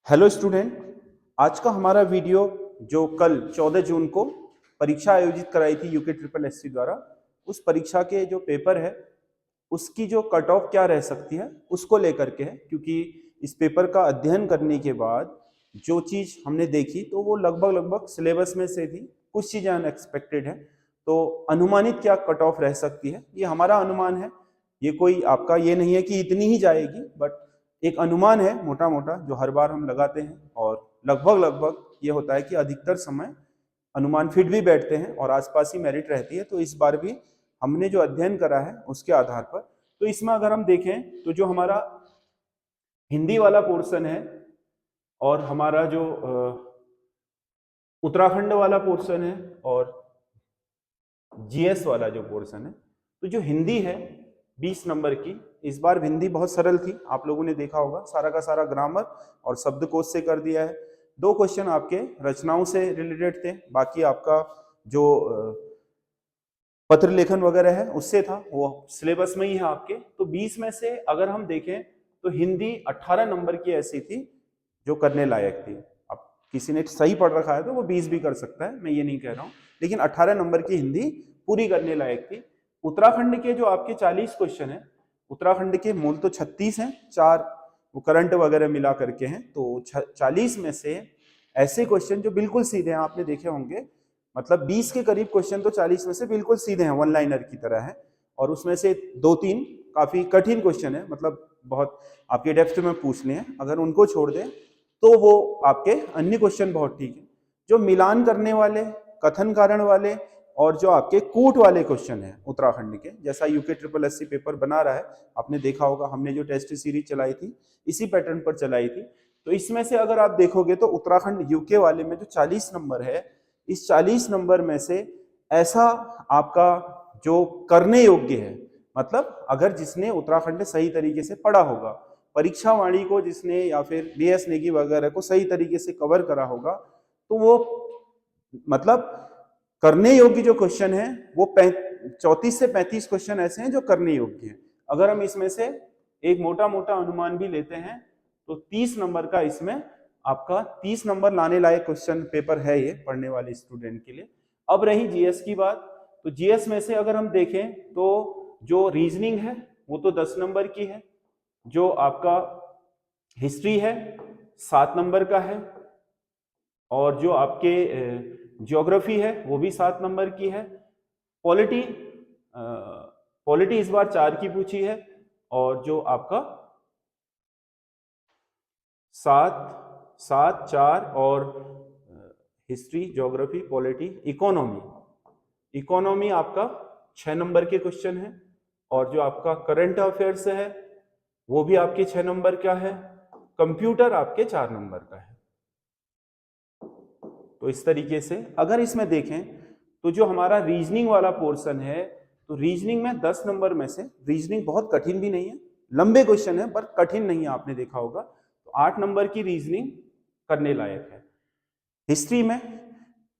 Hello student. आज का हमारा वीडियो जो कल 14 जून को परीक्षा आयोजित कराई थी यूके ट्रिपल एससी द्वारा, उस परीक्षा के जो पेपर है उसकी जो कट ऑफ क्या रह सकती है उसको लेकर के है। क्योंकि इस पेपर का अध्ययन करने के बाद जो चीज़ हमने देखी तो वो लगभग लगभग सिलेबस में से थी, कुछ चीज़ें अनएक्सपेक्टेड है। तो अनुमानित क्या कट ऑफ रह सकती है ये हमारा अनुमान है, ये कोई आपका ये नहीं है कि इतनी ही जाएगी, बट एक अनुमान है मोटा मोटा जो हर बार हम लगाते हैं। और लगभग लगभग ये होता है कि अधिकतर समय अनुमान फिट भी बैठते हैं और आसपास ही मेरिट रहती है। तो इस बार भी हमने जो अध्ययन करा है उसके आधार पर, तो इसमें अगर हम देखें तो जो हमारा हिंदी वाला पोर्शन है और हमारा जो उत्तराखंड वाला पोर्शन है और जीएस वाला जो पोर्शन है, तो जो हिंदी है 20 नंबर की, इस बार हिंदी बहुत सरल थी। आप लोगों ने देखा होगा सारा का सारा ग्रामर और शब्दकोश से कर दिया है। 2 क्वेश्चन आपके रचनाओं से रिलेटेड थे, बाकी आपका जो पत्र लेखन वगैरह है उससे था, वो सिलेबस में ही है आपके। तो 20 में से अगर हम देखें तो हिंदी 18 नंबर की ऐसी थी जो करने लायक थी। अब किसी ने सही पढ़ रखा है तो वो 20 भी कर सकता है, मैं ये नहीं कह रहा हूँ, लेकिन 18 नंबर की हिंदी पूरी करने लायक थी। उत्तराखंड के जो आपके 40 क्वेश्चन है, उत्तराखंड के मूल तो 36 हैं, 4 वो करंट वगैरह मिला करके हैं, तो 40 में से ऐसे क्वेश्चन जो बिल्कुल सीधे हैं, आपने देखे होंगे, मतलब 20 के करीब क्वेश्चन तो 40 में से बिल्कुल सीधे हैं, वन लाइनर की तरह है। और उसमें से 2-3 काफी कठिन क्वेश्चन है, मतलब बहुत आपके डेप्थ में पूछ लिए हैं, अगर उनको छोड़ दें तो वो आपके अन्य क्वेश्चन बहुत ठीक है। जो मिलान करने वाले, कथन कारण वाले और जो आपके कूट वाले क्वेश्चन है उत्तराखंड के, जैसा यूके ट्रिपल एससी पेपर बना रहा है, आपने देखा होगा हमने जो टेस्ट सीरीज चलाई थी इसी पैटर्न पर चलाई थी। तो इसमें से अगर आप देखोगे तो उत्तराखंड यूके वाले में जो 40 नंबर है, इस 40 नंबर में से ऐसा आपका जो करने योग्य है, मतलब अगर जिसने उत्तराखंड सही तरीके से पढ़ा होगा, परीक्षा वाणी को जिसने या फिर बीएस नेगी वगैरह को सही तरीके से कवर करा होगा, तो वो मतलब करने योग्य जो क्वेश्चन है वो 34 से 35 क्वेश्चन ऐसे हैं जो करने योग्य हैं। अगर हम इसमें से एक मोटा मोटा अनुमान भी लेते हैं तो 30 नंबर का इसमें आपका 30 नंबर लाने लायक क्वेश्चन पेपर है ये पढ़ने वाले स्टूडेंट के लिए। अब रही जीएस की बात, तो जीएस में से अगर हम देखें तो जो रीजनिंग है वो तो 10 नंबर की है, जो आपका हिस्ट्री है 7 नंबर का है, और जो आपके ज्योग्राफी है वो भी 7 नंबर की है। पॉलिटी पॉलिटी इस बार 4 की पूछी है, और जो आपका 7 4 और हिस्ट्री, ज्योग्राफी, पॉलिटी, इकोनॉमी आपका 6 नंबर के क्वेश्चन है, और जो आपका करंट अफेयर्स है वो भी आपके 6 नंबर का है, कंप्यूटर आपके 4 नंबर का है। तो इस तरीके से अगर इसमें देखें तो जो हमारा रीजनिंग वाला पोर्शन है, तो रीजनिंग में 10 नंबर में से, रीजनिंग बहुत कठिन भी नहीं है, लंबे क्वेश्चन है पर कठिन नहीं है, आपने देखा होगा, तो 8 नंबर की रीजनिंग करने लायक है। हिस्ट्री में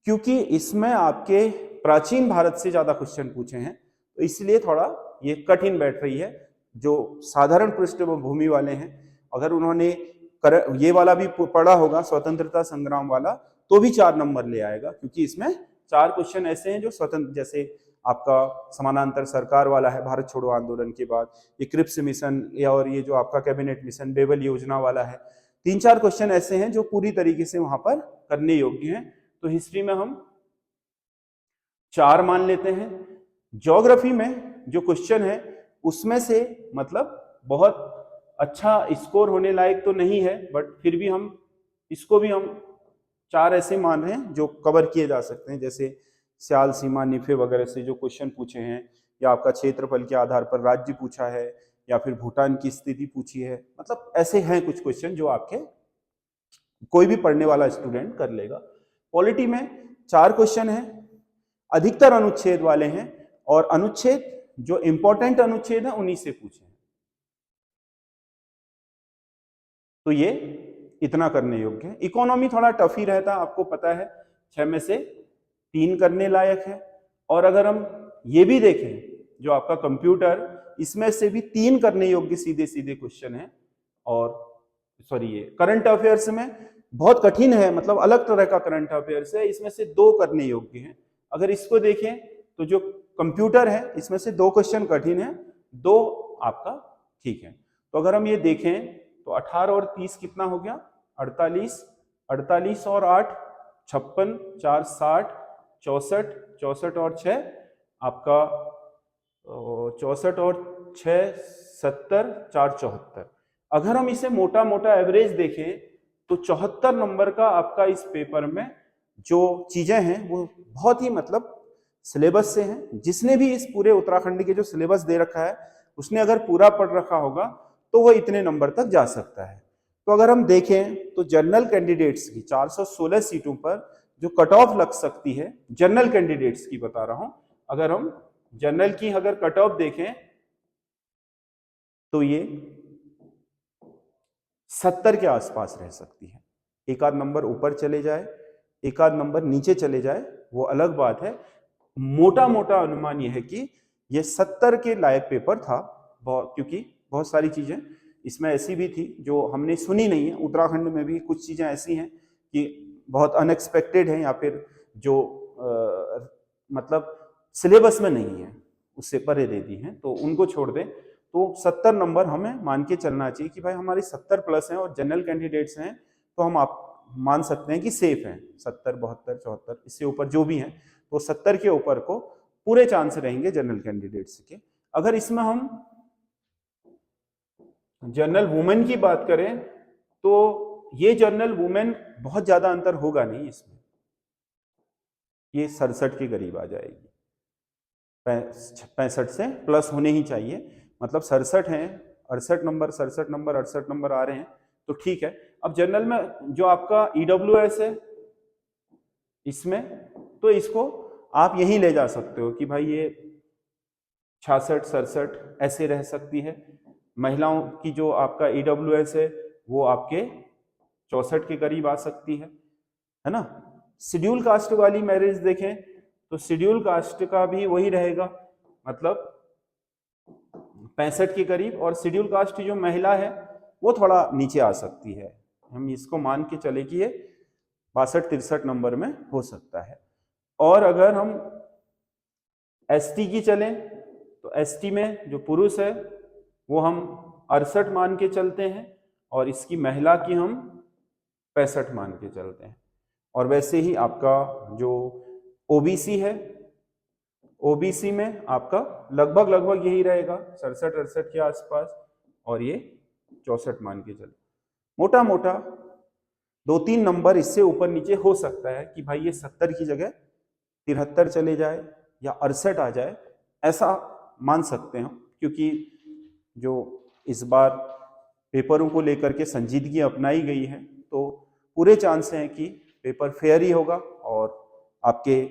क्योंकि इसमें आपके प्राचीन भारत से ज्यादा क्वेश्चन पूछे हैं तो इसलिए थोड़ा ये कठिन बैठ रही है। जो साधारण पृष्ठभूमि वाले हैं, अगर उन्होंने ये वाला भी पढ़ा होगा, स्वतंत्रता संग्राम वाला, तो भी 4 नंबर ले आएगा, क्योंकि इसमें 4 क्वेश्चन ऐसे हैं जो स्वतंत्र, जैसे आपका समानांतर सरकार वाला है भारत छोड़ो आंदोलन के बाद, ये क्रिप्स मिशन, या और ये जो आपका कैबिनेट मिशन बेबल योजना वाला है, 3-4 क्वेश्चन ऐसे हैं जो पूरी तरीके से वहां पर करने योग्य हैं। तो हिस्ट्री में हम 4 मान लेते हैं। ज्योग्राफी में जो क्वेश्चन है उसमें से मतलब बहुत अच्छा स्कोर होने लायक तो नहीं है, बट फिर भी हम इसको भी हम 4 ऐसे मान रहे हैं जो कवर किए जा सकते हैं, जैसे स्याल सीमा निफे वगैरह से जो क्वेश्चन पूछे हैं, या आपका क्षेत्रफल के आधार पर राज्य पूछा है, या फिर भूटान की स्थिति पूछी है, मतलब ऐसे हैं कुछ क्वेश्चन जो आपके कोई भी पढ़ने वाला स्टूडेंट कर लेगा। पॉलिटी में 4 क्वेश्चन है, अधिकतर अनुच्छेद वाले हैं, और अनुच्छेद जो इंपॉर्टेंट अनुच्छेद है उन्हीं से पूछे हैं। तो ये इतना करने योग्य है। इकोनॉमी थोड़ा टफ ही रहता, आपको पता है, 6 में से 3 करने लायक है। और अगर हम ये भी देखें जो आपका कंप्यूटर, इसमें से भी 3 करने योग्य सीधे सीधे क्वेश्चन है, और सॉरी ये करंट अफेयर्स में बहुत कठिन है, मतलब अलग तरह का करंट अफेयर्स है, इसमें से 2 करने योग्य हैं। अगर इसको देखें तो जो कंप्यूटर है इसमें से 2 क्वेश्चन कठिन है, 2 आपका ठीक है। तो अगर हम ये देखें तो 18 और 30 कितना हो गया, 48, 48 और 8 56, 4 60, 64, 64 और 6 आपका 64 और 6 70, 4 74। अगर हम इसे मोटा मोटा एवरेज देखें तो 74 नंबर का आपका इस पेपर में जो चीजें हैं वो बहुत ही मतलब सिलेबस से हैं। जिसने भी इस पूरे उत्तराखंड के जो सिलेबस दे रखा है उसने अगर पूरा पढ़ रखा होगा तो वो इतने नंबर तक जा सकता है। तो अगर हम देखें तो जनरल कैंडिडेट्स की 416 सीटों पर जो कट ऑफ लग सकती है, जनरल कैंडिडेट्स की बता रहा हूं, अगर हम जनरल की अगर कट ऑफ देखें तो ये 70 के आसपास रह सकती है। एक आध नंबर ऊपर चले जाए, एक आध नंबर नीचे चले जाए, वो अलग बात है। मोटा मोटा अनुमान यह है कि ये 70 के लायक पेपर था, क्योंकि बहुत सारी चीजें इसमें ऐसी भी थी जो हमने सुनी नहीं है। उत्तराखंड में भी कुछ चीजें ऐसी हैं कि बहुत अनएक्सपेक्टेड है या फिर जो मतलब सिलेबस में नहीं है, उससे परे दे दी हैं, तो उनको छोड़ दें। तो 70 नंबर हमें मान के चलना चाहिए कि भाई हमारे 70 प्लस हैं और जनरल कैंडिडेट्स हैं, तो हम आप मान सकते हैं कि सेफ हैं। 70, 72, 74 इससे ऊपर जो भी हैं, तो 70 के ऊपर को पूरे चांस रहेंगे जनरल कैंडिडेट्स के। अगर इसमें हम जनरल वुमेन की बात करें तो ये जनरल वुमेन बहुत ज्यादा अंतर होगा नहीं इसमें, ये 67 के करीब आ जाएगी, 65 से प्लस होने ही चाहिए। मतलब 67 हैं, 68 नंबर, 67 नंबर, 68 नंबर आ रहे हैं तो ठीक है। अब जनरल में जो आपका ईडब्ल्यूएस है इसमें, तो इसको आप यहीं ले जा सकते हो कि भाई ये 66, 67 ऐसे रह सकती है। महिलाओं की जो आपका ईडब्ल्यूएस है वो आपके 64 के करीब आ सकती है ना। शेड्यूल कास्ट वाली मैरिज देखें तो शेड्यूल कास्ट का भी वही रहेगा, मतलब 65 के करीब, और शेड्यूल कास्ट जो महिला है वो थोड़ा नीचे आ सकती है। हम इसको मान के चले कि ये 62-63 नंबर में हो सकता है। और अगर हम एसटी की चलें तो एसटी में जो पुरुष है वो हम 68 मान के चलते हैं और इसकी महिला की हम 65 मान के चलते हैं। और वैसे ही आपका जो ओबीसी है, ओबीसी में आपका लगभग यही रहेगा 67-68 के आसपास, और ये 64 मान के चलो। मोटा मोटा 2-3 नंबर इससे ऊपर नीचे हो सकता है कि भाई ये 70 की जगह 73 चले जाए या 68 आ जाए, ऐसा मान सकते हैं, क्योंकि जो इस बार पेपरों को लेकर के संजीदगी अपनाई गई है तो पूरे चांस हैं कि पेपर फेयर ही होगा। और आपके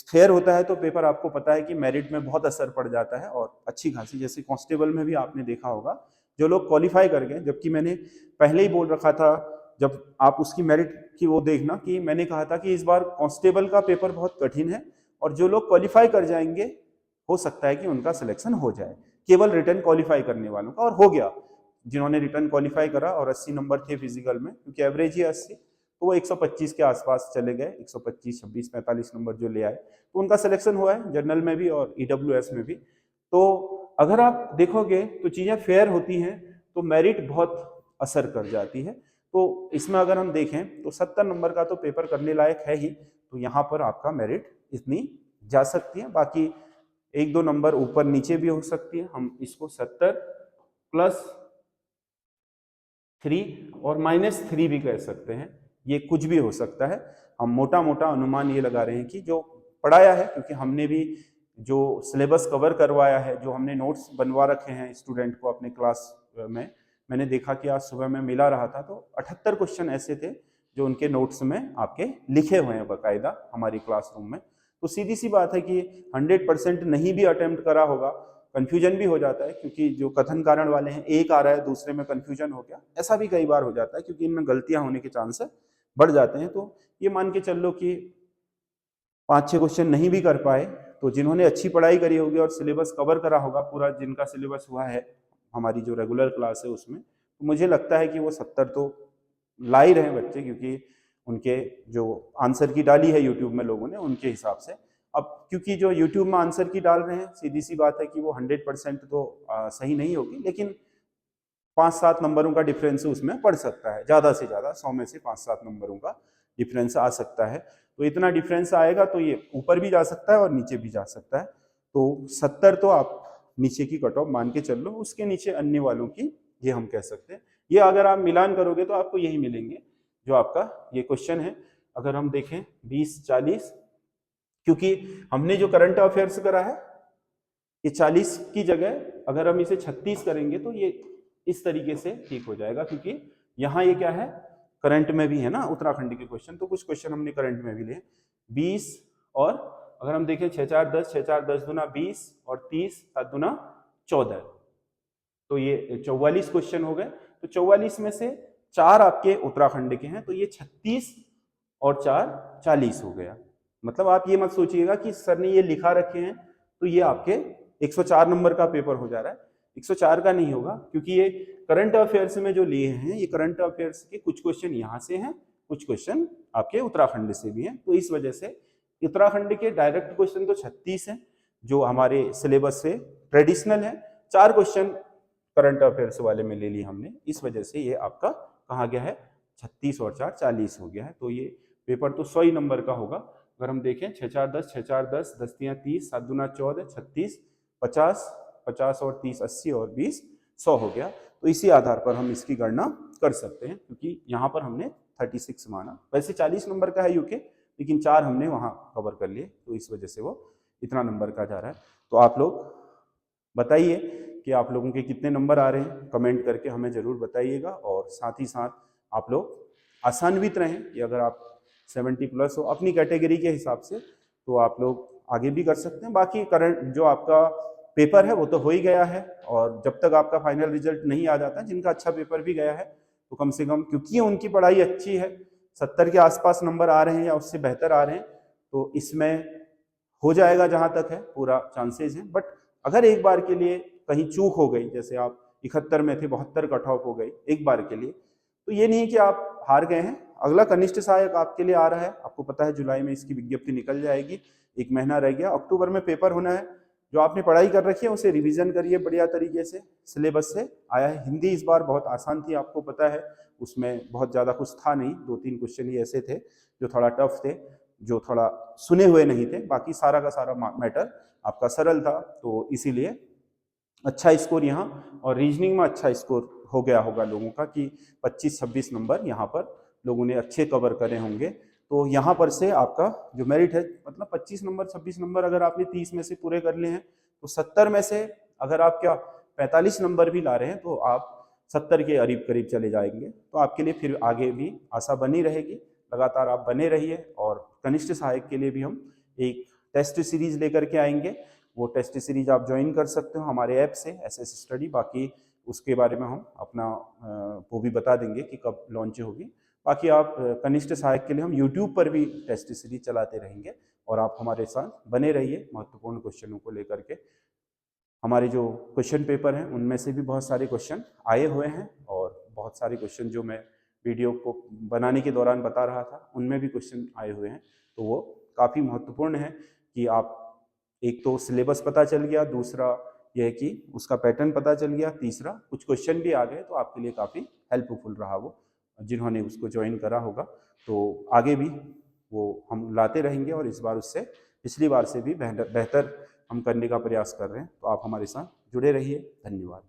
फेयर होता है तो पेपर आपको पता है कि मेरिट में बहुत असर पड़ जाता है, और अच्छी खासी, जैसे कांस्टेबल में भी आपने देखा होगा जो लोग क्वालिफाई कर गए, जबकि मैंने पहले ही बोल रखा था जब आप उसकी मेरिट की वो देखना कि मैंने कहा था कि इस बार कांस्टेबल का पेपर बहुत कठिन है और जो लोग क्वालिफाई कर जाएंगे हो सकता है कि उनका सिलेक्शन हो जाए, केवल रिटर्न क्वालिफाई करने वालों का, और हो गया। जिन्होंने रिटर्न क्वालिफाई करा और 80 नंबर थे फिजिकल में, क्योंकि एवरेज ही 80, तो वो 125 के आसपास चले गए, 125, 26, 45 नंबर जो ले आए, तो उनका सिलेक्शन हुआ है जनरल में भी और ईडब्ल्यूएस में भी। तो अगर आप देखोगे तो चीजें फेयर होती हैं तो मेरिट बहुत असर कर जाती है। तो इसमें अगर हम देखें तो 70 नंबर का तो पेपर करने लायक है ही, तो यहाँ पर आपका मेरिट इतनी जा सकती है। बाकी 1-2 नंबर ऊपर नीचे भी हो सकती है, हम इसको 70 +3 और -3 भी कह सकते हैं, ये कुछ भी हो सकता है। हम मोटा मोटा अनुमान ये लगा रहे हैं कि जो पढ़ाया है, क्योंकि हमने भी जो सिलेबस कवर करवाया है, जो हमने नोट्स बनवा रखे हैं स्टूडेंट को अपने क्लास में, मैंने देखा कि आज सुबह में मिला रहा था तो 78 क्वेश्चन ऐसे थे जो उनके नोट्स में आपके लिखे हुए हैं बाकायदा हमारी क्लासरूम में। तो सीधी सी बात है कि 100% नहीं भी अटेम्प्ट करा होगा, कंफ्यूजन भी हो जाता है, क्योंकि जो कथन कारण वाले हैं एक आ रहा है दूसरे में कंफ्यूजन हो गया, ऐसा भी कई बार हो जाता है, क्योंकि इनमें गलतियां होने के चांस बढ़ जाते हैं। तो ये मान के चल लो कि 5-6 क्वेश्चन नहीं भी कर पाए, तो जिन्होंने अच्छी पढ़ाई करी होगी और सिलेबस कवर करा होगा पूरा, जिनका सिलेबस हुआ है हमारी जो रेगुलर क्लास है उसमें, तो मुझे लगता है कि वो 70 तो ला ही रहे हैं बच्चे, क्योंकि उनके जो आंसर की डाली है यूट्यूब में लोगों ने उनके हिसाब से। अब क्योंकि जो यूट्यूब में आंसर की डाल रहे हैं, सीधी सी बात है कि वो 100% तो सही नहीं होगी, लेकिन 5-7 नंबरों का डिफरेंस उसमें पड़ सकता है, ज़्यादा से ज़्यादा 100 में से 5-7 नंबरों का डिफरेंस आ सकता है। तो इतना डिफरेंस आएगा तो ये ऊपर भी जा सकता है और नीचे भी जा सकता है। तो 70 तो आप नीचे की कट ऑफ मान के चल लो, उसके नीचे अन्य वालों की ये हम कह सकते हैं। ये अगर आप मिलान करोगे तो आपको यही मिलेंगे जो आपका ये क्वेश्चन है। अगर हम देखें 20-40, क्योंकि हमने जो करंट अफेयर्स करा है ये 40 की जगह अगर हम इसे 36 करेंगे तो ये इस तरीके से ठीक हो जाएगा, क्योंकि यहाँ ये क्या है, करंट में भी है ना उत्तराखंड के क्वेश्चन, तो कुछ क्वेश्चन हमने करंट में भी लिए 20। और अगर हम देखें 6-4-10, 6-4-10 दूना 20 और 30 7 दूना 14, तो ये 44 क्वेश्चन हो गए। तो 44 में से 4 आपके उत्तराखंड के हैं, तो ये 36 और 4 40 हो गया। मतलब आप ये मत सोचिएगा कि सर ने ये लिखा रखे हैं तो ये आपके 104 नंबर का पेपर हो जा रहा है, 104 का नहीं होगा, क्योंकि ये करंट अफेयर्स में जो लिए हैं ये करंट अफेयर्स के कुछ क्वेश्चन यहाँ से हैं, कुछ क्वेश्चन आपके उत्तराखंड से भी हैं। तो इस वजह से उत्तराखंड के डायरेक्ट क्वेश्चन तो 36 हैं जो हमारे सिलेबस से ट्रेडिशनल है, 4 क्वेश्चन करंट अफेयर्स वाले में ले लिए हमने, इस वजह से ये आपका कहा गया है 36 और 4 40 हो गया है। तो ये पेपर तो 100 ही नंबर का होगा। अगर हम देखें 6-4-10, 6-4-10, 10-3-30, 7 दूना 14, 36, 50, 50 और 30 80 और 20 100 हो गया। तो इसी आधार पर हम इसकी गणना कर सकते हैं, क्योंकि यहाँ पर हमने 36 माना। वैसे 40 नंबर का है यूके, लेकिन 4 हमने वहाँ कवर कर लिए, तो इस वजह से वो इतना नंबर का जा रहा है। तो आप लोग बताइए कि आप लोगों के कितने नंबर आ रहे हैं, कमेंट करके हमें ज़रूर बताइएगा। और साथ ही साथ आप लोग आसान्वित रहें कि अगर आप 70+ हो अपनी कैटेगरी के हिसाब से तो आप लोग आगे भी कर सकते हैं। बाकी करंट जो आपका पेपर है वो तो हो ही गया है, और जब तक आपका फाइनल रिजल्ट नहीं आ जाता, जिनका अच्छा पेपर भी गया है तो कम से कम, क्योंकि उनकी पढ़ाई अच्छी है, 70 के आसपास नंबर आ रहे हैं या उससे बेहतर आ रहे हैं, तो इसमें हो जाएगा जहाँ तक है, पूरा चांसेस है। बट अगर एक बार के लिए कहीं चूक हो गई, जैसे आप 71 में थे 72 कट ऑफ हो गई एक बार के लिए, तो ये नहीं कि आप हार गए हैं। अगला कनिष्ठ सहायक आपके लिए आ रहा है, आपको पता है जुलाई में इसकी विज्ञप्ति निकल जाएगी, 1 महीना रह गया, अक्टूबर में पेपर होना है। जो आपने पढ़ाई कर रखी है उसे रिवीजन करिए बढ़िया तरीके से, सिलेबस से आया है। हिंदी इस बार बहुत आसान थी, आपको पता है, उसमें बहुत ज़्यादा कुछ था नहीं, 2-3 क्वेश्चन ही ऐसे थे जो थोड़ा टफ थे, जो थोड़ा सुने हुए नहीं थे, बाकी सारा का सारा मैटर आपका सरल था। तो इसीलिए अच्छा स्कोर यहाँ, और रीजनिंग में अच्छा स्कोर हो गया होगा लोगों का कि 25-26 नंबर यहाँ पर लोगों ने अच्छे कवर करे होंगे। तो यहाँ पर से आपका जो मेरिट है, मतलब 25 नंबर 26 नंबर अगर आपने 30 में से पूरे कर लिए हैं, तो 70 में से अगर आप क्या 45 नंबर भी ला रहे हैं तो आप 70 के करीब चले जाएंगे। तो आपके लिए फिर आगे भी आशा बनी रहेगी, लगातार आप बने रहिए। और कनिष्ठ सहायक के लिए भी हम एक टेस्ट सीरीज लेकर के आएंगे, वो टेस्ट सीरीज आप ज्वाइन कर सकते हो हमारे ऐप से, एसएस स्टडी। बाकी उसके बारे में हम अपना वो भी बता देंगे कि कब लॉन्च होगी। बाकी आप कनिष्ठ सहायक के लिए हम यूट्यूब पर भी टेस्ट सीरीज चलाते रहेंगे, और आप हमारे साथ बने रहिए महत्वपूर्ण क्वेश्चनों को लेकर के। हमारे जो क्वेश्चन पेपर हैं उनमें से भी बहुत सारे क्वेश्चन आए हुए हैं, और बहुत सारे क्वेश्चन जो मैं वीडियो को बनाने के दौरान बता रहा था उनमें भी क्वेश्चन आए हुए हैं। तो वो काफ़ी महत्वपूर्ण है कि आप, एक तो सिलेबस पता चल गया, दूसरा यह है कि उसका पैटर्न पता चल गया, तीसरा कुछ क्वेश्चन भी आ गए, तो आपके लिए काफ़ी हेल्पफुल रहा वो, जिन्होंने उसको ज्वाइन करा होगा। तो आगे भी वो हम लाते रहेंगे, और इस बार उससे पिछली बार से भी बेहतर हम करने का प्रयास कर रहे हैं। तो आप हमारे साथ जुड़े रहिए। धन्यवाद।